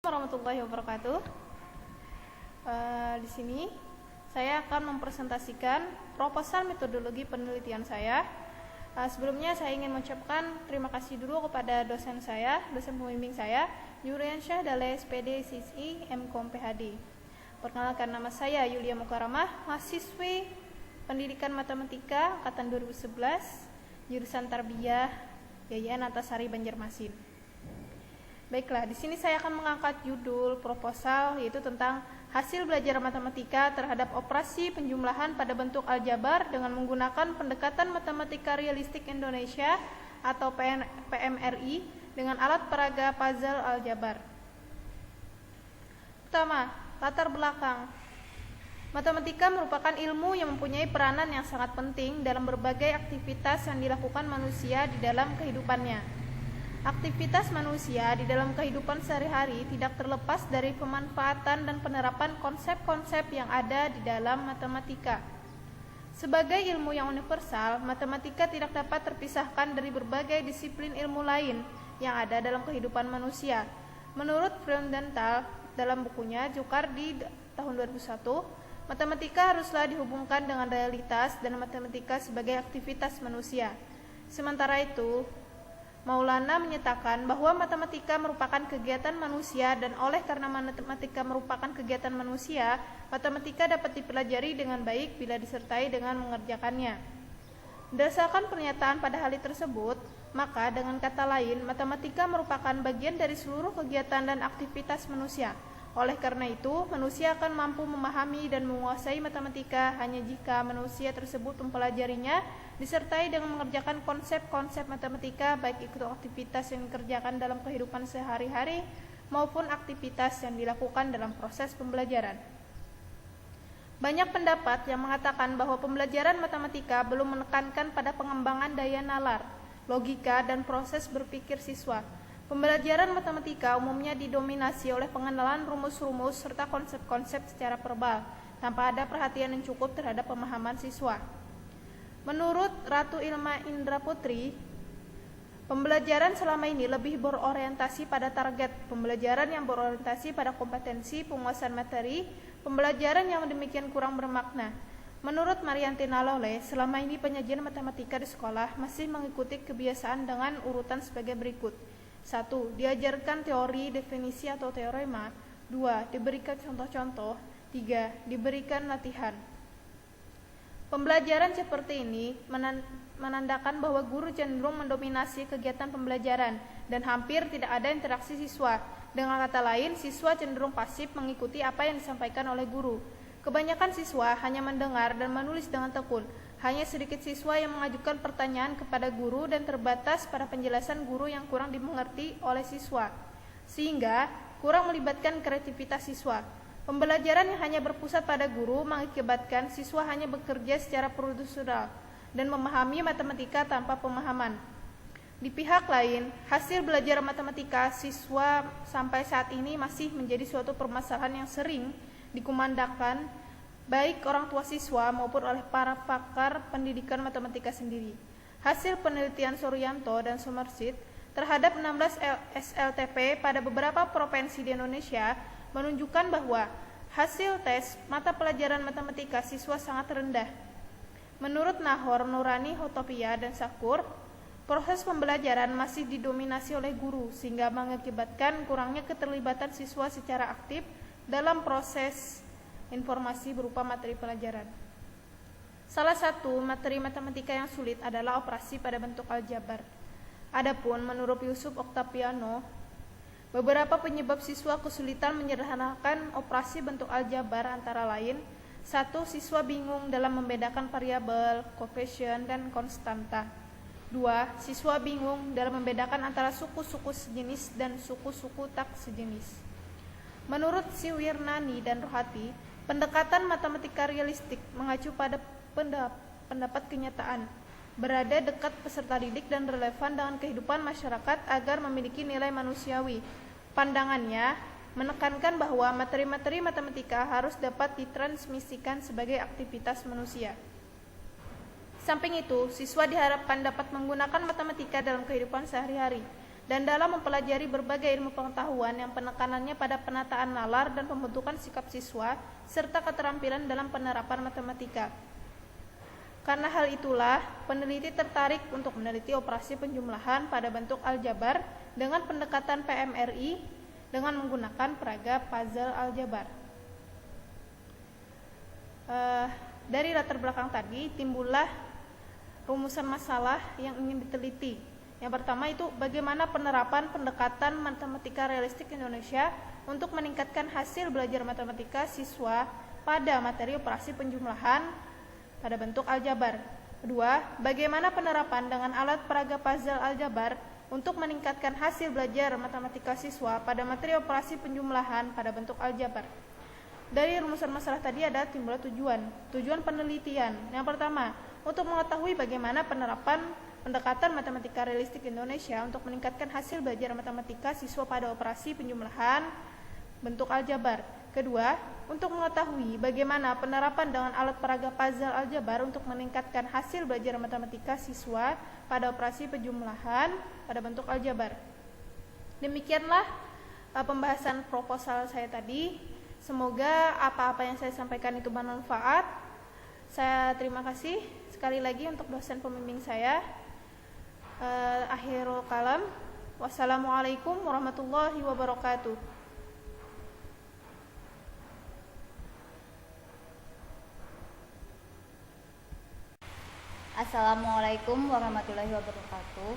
Warahmatullahi wabarakatuh. Di sini saya akan mempresentasikan proposal metodologi penelitian saya. Sebelumnya saya ingin mengucapkan terima kasih dulu kepada dosen pembimbing saya, Yuriansyah Dale SPD SSI MKOM PhD. Perkenalkan, nama saya Yulia Mukaramah, mahasiswi Pendidikan Matematika angkatan 2011, jurusan Tarbiyah, YIN Antasari Banjarmasin. Baiklah, di sini saya akan mengangkat judul proposal, yaitu tentang hasil belajar matematika terhadap operasi penjumlahan pada bentuk aljabar dengan menggunakan pendekatan matematika realistik Indonesia atau PMRI dengan alat peraga puzzle aljabar. Pertama, latar belakang. Matematika merupakan ilmu yang mempunyai peranan yang sangat penting dalam berbagai aktivitas yang dilakukan manusia di dalam kehidupannya. Aktivitas manusia di dalam kehidupan sehari-hari tidak terlepas dari pemanfaatan dan penerapan konsep-konsep yang ada di dalam matematika. Sebagai ilmu yang universal, matematika tidak dapat terpisahkan dari berbagai disiplin ilmu lain yang ada dalam kehidupan manusia. Menurut Freundenthalh dalam bukunya Jukar di tahun 2001, matematika haruslah dihubungkan dengan realitas dan matematika sebagai aktivitas manusia. Sementara itu, Maulana menyatakan bahwa matematika merupakan kegiatan manusia dan oleh karena matematika merupakan kegiatan manusia, matematika dapat dipelajari dengan baik bila disertai dengan mengerjakannya. Berdasarkan pernyataan pada hal tersebut, maka dengan kata lain, matematika merupakan bagian dari seluruh kegiatan dan aktivitas manusia. Oleh karena itu, manusia akan mampu memahami dan menguasai matematika hanya jika manusia tersebut mempelajarinya disertai dengan mengerjakan konsep-konsep matematika, baik itu aktivitas yang dikerjakan dalam kehidupan sehari-hari maupun aktivitas yang dilakukan dalam proses pembelajaran. Banyak pendapat yang mengatakan bahwa pembelajaran matematika belum menekankan pada pengembangan daya nalar, logika, dan proses berpikir siswa. Pembelajaran matematika umumnya didominasi oleh pengenalan rumus-rumus serta konsep-konsep secara verbal, tanpa ada perhatian yang cukup terhadap pemahaman siswa. Menurut Ratu Ilma Indra Putri, pembelajaran selama ini lebih berorientasi pada target, pembelajaran yang berorientasi pada kompetensi penguasaan materi, pembelajaran yang demikian kurang bermakna. Menurut Marianti Nalole, selama ini penyajian matematika di sekolah masih mengikuti kebiasaan dengan urutan sebagai berikut. 1. Diajarkan teori, definisi atau teorema. 2. Diberikan contoh-contoh. 3. Diberikan latihan. Pembelajaran seperti ini menandakan bahwa guru cenderung mendominasi kegiatan pembelajaran dan hampir tidak ada interaksi siswa. Dengan kata lain, siswa cenderung pasif mengikuti apa yang disampaikan oleh guru. Kebanyakan siswa hanya mendengar dan menulis dengan tekun. Hanya sedikit siswa yang mengajukan pertanyaan kepada guru dan terbatas pada penjelasan guru yang kurang dimengerti oleh siswa, sehingga kurang melibatkan kreativitas siswa. Pembelajaran yang hanya berpusat pada guru mengakibatkan siswa hanya bekerja secara prosedural dan memahami matematika tanpa pemahaman. Di pihak lain, hasil belajar matematika siswa sampai saat ini masih menjadi suatu permasalahan yang sering dikumandangkan baik orang tua siswa maupun oleh para pakar pendidikan matematika sendiri. Hasil penelitian Suryanto dan Somerset terhadap 16 SLTP pada beberapa provinsi di Indonesia menunjukkan bahwa hasil tes mata pelajaran matematika siswa sangat rendah. Menurut Nahor, Nurani, Hotopia, dan Sakur, proses pembelajaran masih didominasi oleh guru sehingga mengakibatkan kurangnya keterlibatan siswa secara aktif dalam proses informasi berupa materi pelajaran. Salah satu materi matematika yang sulit adalah operasi pada bentuk aljabar. Adapun menurut Yusuf Octaviano, beberapa penyebab siswa kesulitan menyederhanakan operasi bentuk aljabar antara lain: 1. Siswa bingung dalam membedakan variabel, koefisien, dan konstanta. 2. Siswa bingung dalam membedakan antara suku-suku sejenis dan suku-suku tak sejenis. Menurut Siwirnani dan Rohati, pendekatan matematika realistik mengacu pada pendapat kenyataan, berada dekat peserta didik dan relevan dengan kehidupan masyarakat agar memiliki nilai manusiawi. Pandangannya menekankan bahwa materi-materi matematika harus dapat ditransmisikan sebagai aktivitas manusia. Samping itu, siswa diharapkan dapat menggunakan matematika dalam kehidupan sehari-hari. dan dalam mempelajari berbagai ilmu pengetahuan yang penekanannya pada penataan nalar dan pembentukan sikap siswa serta keterampilan dalam penerapan matematika. Karena hal itulah, peneliti tertarik untuk meneliti operasi penjumlahan pada bentuk aljabar dengan pendekatan PMRI dengan menggunakan peraga puzzle aljabar. Dari latar belakang tadi timbullah rumusan masalah yang ingin diteliti. Yang pertama itu bagaimana penerapan pendekatan matematika realistik Indonesia untuk meningkatkan hasil belajar matematika siswa pada materi operasi penjumlahan pada bentuk aljabar. Kedua, bagaimana penerapan dengan alat peraga puzzle aljabar untuk meningkatkan hasil belajar matematika siswa pada materi operasi penjumlahan pada bentuk aljabar. Dari rumusan masalah tadi ada timbul tujuan penelitian. Yang pertama, untuk mengetahui bagaimana penerapan pendekatan matematika realistik Indonesia untuk meningkatkan hasil belajar matematika siswa pada operasi penjumlahan bentuk aljabar. Kedua, untuk mengetahui bagaimana penerapan dengan alat peraga puzzle aljabar untuk meningkatkan hasil belajar matematika siswa pada operasi penjumlahan pada bentuk aljabar. Demikianlah pembahasan proposal saya tadi. Semoga apa-apa yang saya sampaikan itu bermanfaat. Saya terima kasih sekali lagi untuk dosen pembimbing saya. Akhirul kalam. Wassalamualaikum warahmatullahi wabarakatuh. Assalamualaikum warahmatullahi wabarakatuh.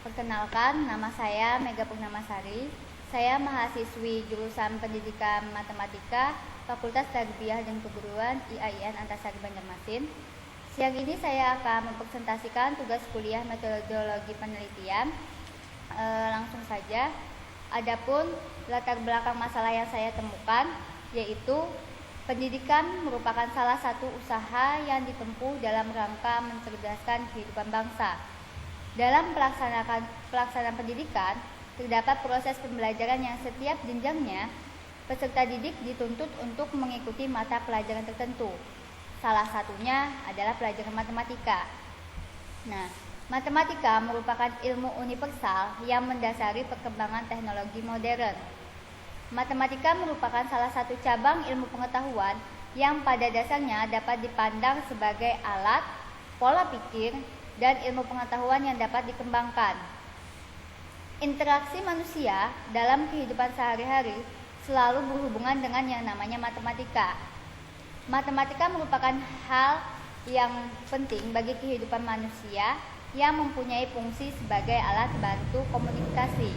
Perkenalkan, nama saya Mega Purnamasari. Saya mahasiswi jurusan Pendidikan Matematika Fakultas Tarbiyah dan Keguruan IAIN Antasari Banjarmasin. Siang ini saya akan mempresentasikan tugas kuliah metodologi penelitian. Langsung saja. Adapun latar belakang masalah yang saya temukan yaitu pendidikan merupakan salah satu usaha yang ditempuh dalam rangka mencerdaskan kehidupan bangsa. Dalam pelaksanaan pendidikan, terdapat proses pembelajaran yang setiap jenjangnya peserta didik dituntut untuk mengikuti mata pelajaran tertentu. Salah satunya adalah pelajaran matematika. Nah, matematika merupakan ilmu universal yang mendasari perkembangan teknologi modern. Matematika merupakan salah satu cabang ilmu pengetahuan yang pada dasarnya dapat dipandang sebagai alat, pola pikir, dan ilmu pengetahuan yang dapat dikembangkan. Interaksi manusia dalam kehidupan sehari-hari selalu berhubungan dengan yang namanya matematika. Matematika merupakan hal yang penting bagi kehidupan manusia yang mempunyai fungsi sebagai alat bantu komunikasi.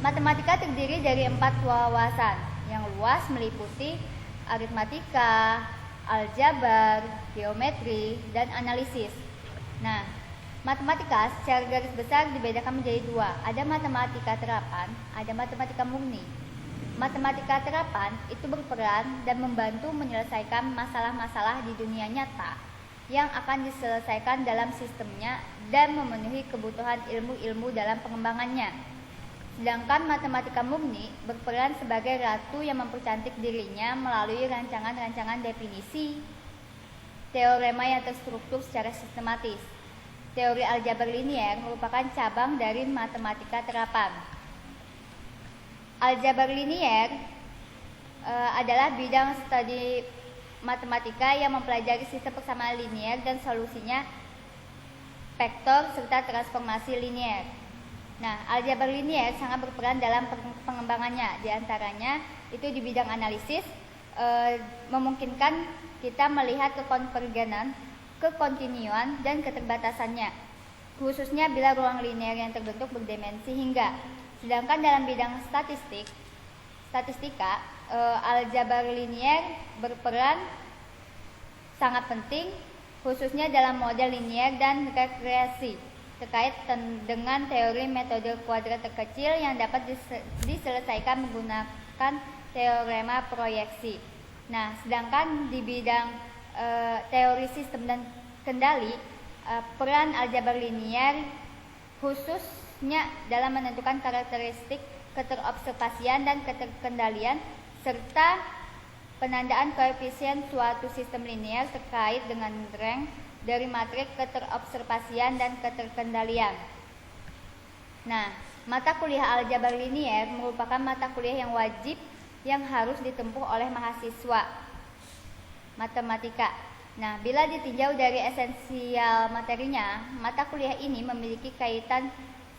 Matematika terdiri dari 4 wawasan yang luas meliputi aritmatika, aljabar, geometri, dan analisis. Nah, matematika secara garis besar dibedakan menjadi 2. Ada matematika terapan, ada matematika murni. Matematika terapan itu berperan dan membantu menyelesaikan masalah-masalah di dunia nyata yang akan diselesaikan dalam sistemnya dan memenuhi kebutuhan ilmu-ilmu dalam pengembangannya. Sedangkan matematika murni berperan sebagai ratu yang mempercantik dirinya melalui rancangan-rancangan definisi, teorema yang terstruktur secara sistematis. Teori aljabar linier merupakan cabang dari matematika terapan. Aljabar linier adalah bidang studi matematika yang mempelajari sistem persamaan linier dan solusinya, vektor serta transformasi linier. Nah, aljabar linier sangat berperan dalam pengembangannya. Di antaranya itu di bidang analisis, memungkinkan kita melihat kekonvergenan, kekontinuan, dan keterbatasannya, khususnya bila ruang linier yang terbentuk berdimensi hingga. Sedangkan dalam bidang statistika, aljabar linier berperan sangat penting, khususnya dalam model linier dan regresi, terkait dengan teori metode kuadrat terkecil yang dapat diselesaikan menggunakan teorema proyeksi. Nah, sedangkan di bidang teori sistem dan kendali, peran aljabar linier khususnya dalam menentukan karakteristik keterobservasian dan keterkendalian serta penandaan koefisien suatu sistem linier terkait dengan rank dari matrik keterobservasian dan keterkendalian. Nah, mata kuliah aljabar linier merupakan mata kuliah yang wajib yang harus ditempuh oleh mahasiswa matematika. Nah, bila ditinjau dari esensial materinya, mata kuliah ini memiliki kaitan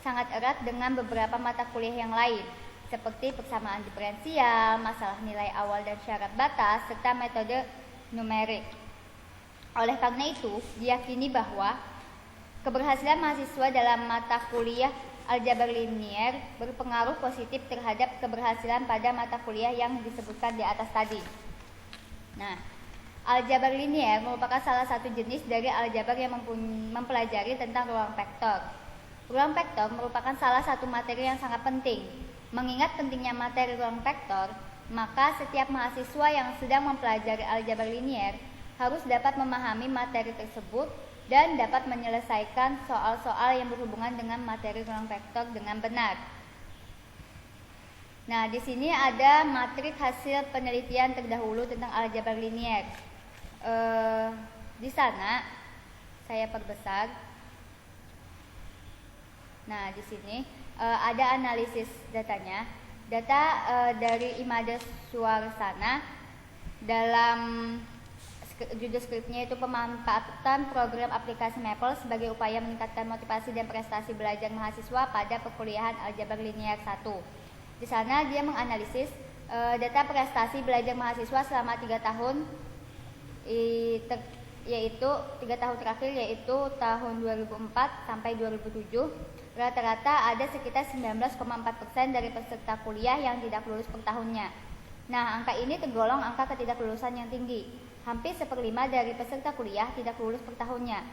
sangat erat dengan beberapa mata kuliah yang lain, seperti persamaan diferensial, masalah nilai awal dan syarat batas, serta metode numerik. Oleh karena itu, diyakini bahwa keberhasilan mahasiswa dalam mata kuliah aljabar linier berpengaruh positif terhadap keberhasilan pada mata kuliah yang disebutkan di atas tadi. Nah, aljabar linier merupakan salah satu jenis dari aljabar yang mempelajari tentang ruang vektor. Ruang vektor merupakan salah satu materi yang sangat penting. Mengingat pentingnya materi ruang vektor, maka setiap mahasiswa yang sedang mempelajari aljabar linier harus dapat memahami materi tersebut dan dapat menyelesaikan soal-soal yang berhubungan dengan materi ruang vektor dengan benar. Nah, di sini ada matrik hasil penelitian terdahulu tentang aljabar linier. Di sana saya perbesar. Nah, di sini ada analisis datanya. Data dari Imade Suarsana dalam judul skripnya itu pemanfaatan program aplikasi Maple sebagai upaya meningkatkan motivasi dan prestasi belajar mahasiswa pada perkuliahan aljabar linier 1. Di sana dia menganalisis data prestasi belajar mahasiswa selama 3 tahun, yaitu 3 tahun terakhir, yaitu tahun 2004 sampai 2007. Rata-rata ada sekitar 19,4% dari peserta kuliah yang tidak lulus per tahunnya. Nah, angka ini tergolong angka ketidaklulusan yang tinggi. Hampir 1/5 dari peserta kuliah tidak lulus per tahunnya.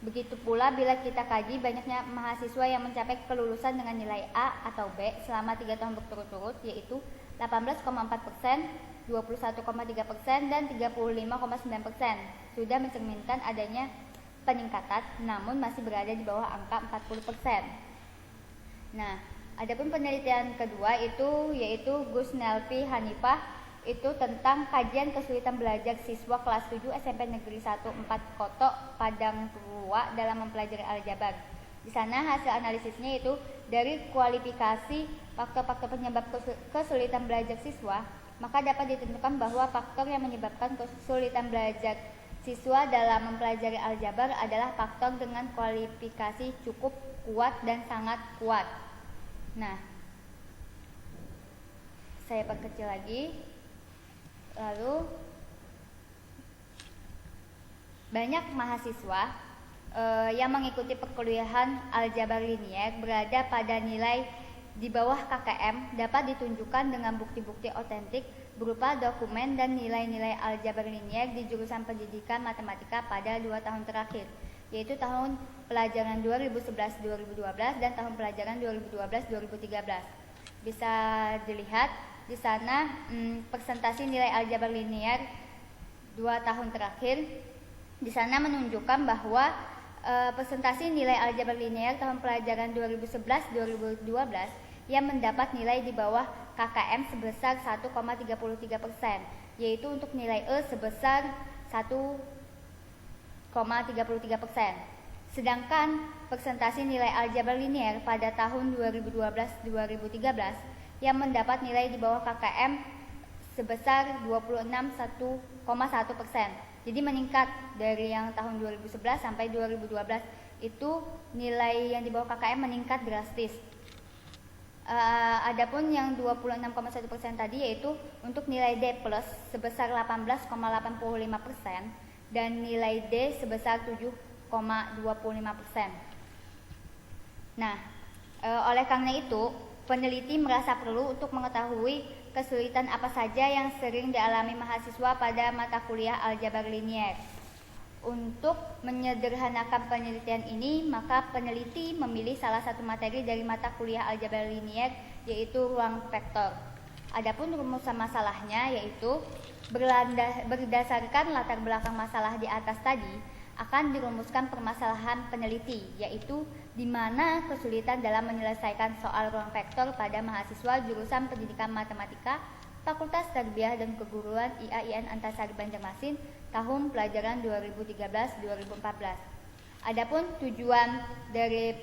Begitu pula bila kita kaji banyaknya mahasiswa yang mencapai kelulusan dengan nilai A atau B selama 3 tahun berturut-turut, yaitu 18,4%, 21,3%, dan 35,9%. Sudah mencerminkan adanya peningkatan, namun masih berada di bawah angka 40%. Nah, adapun penelitian kedua yaitu Gusnelvi Hanifah itu tentang kajian kesulitan belajar siswa kelas 7 SMP Negeri 1 4 Koto Padang Tua dalam mempelajari aljabar. Di sana hasil analisisnya itu dari kualifikasi faktor-faktor penyebab kesulitan belajar siswa, maka dapat ditentukan bahwa faktor yang menyebabkan kesulitan belajar siswa dalam mempelajari aljabar adalah faktor dengan kualifikasi cukup kuat dan sangat kuat. Nah, saya perkecil lagi. Lalu banyak mahasiswa yang mengikuti perkuliahan aljabar linier berada pada nilai di bawah KKM dapat ditunjukkan dengan bukti-bukti otentik berupa dokumen dan nilai-nilai aljabar linier di jurusan pendidikan matematika pada 2 tahun terakhir, yaitu tahun pelajaran 2011-2012 dan tahun pelajaran 2012-2013. Bisa dilihat di sana presentasi nilai aljabar linier 2 tahun terakhir. Di sana menunjukkan bahwa presentasi nilai aljabar linier tahun pelajaran 2011-2012 yang mendapat nilai di bawah KKM sebesar 1,33%, yaitu untuk nilai E sebesar 1,33%. Sedangkan presentasi nilai aljabar linier pada tahun 2012-2013 yang mendapat nilai di bawah KKM sebesar 26,1%. Jadi meningkat dari yang tahun 2011 sampai 2012 itu nilai yang di bawah KKM meningkat drastis. Adapun yang 26,1% tadi yaitu untuk nilai D plus sebesar 18,85% dan nilai D sebesar 7,25%. Nah, oleh karena itu peneliti merasa perlu untuk mengetahui kesulitan apa saja yang sering dialami mahasiswa pada mata kuliah aljabar linier. Untuk menyederhanakan penelitian ini, maka peneliti memilih salah satu materi dari mata kuliah aljabar linier, yaitu ruang vektor. Adapun rumusan masalahnya yaitu berdasarkan latar belakang masalah di atas tadi, akan dirumuskan permasalahan peneliti, yaitu di mana kesulitan dalam menyelesaikan soal ruang vektor pada mahasiswa jurusan pendidikan matematika Fakultas Tarbiyah dan Keguruan IAIN Antasari Banjarmasin tahun pelajaran 2013-2014. Adapun tujuan dari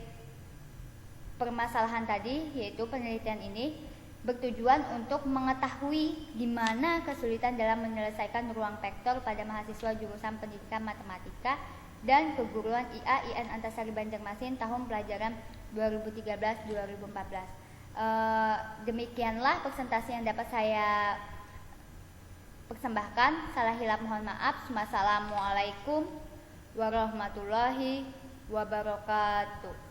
permasalahan tadi, yaitu penelitian ini bertujuan untuk mengetahui di mana kesulitan dalam menyelesaikan ruang vektor pada mahasiswa jurusan pendidikan matematika dan keguruan IA IN Antasari Banjarmasin tahun pelajaran 2013-2014. Demikianlah presentasi yang dapat saya persembahkan. Salah hilap mohon maaf. Wassalamualaikum warahmatullahi wabarakatuh.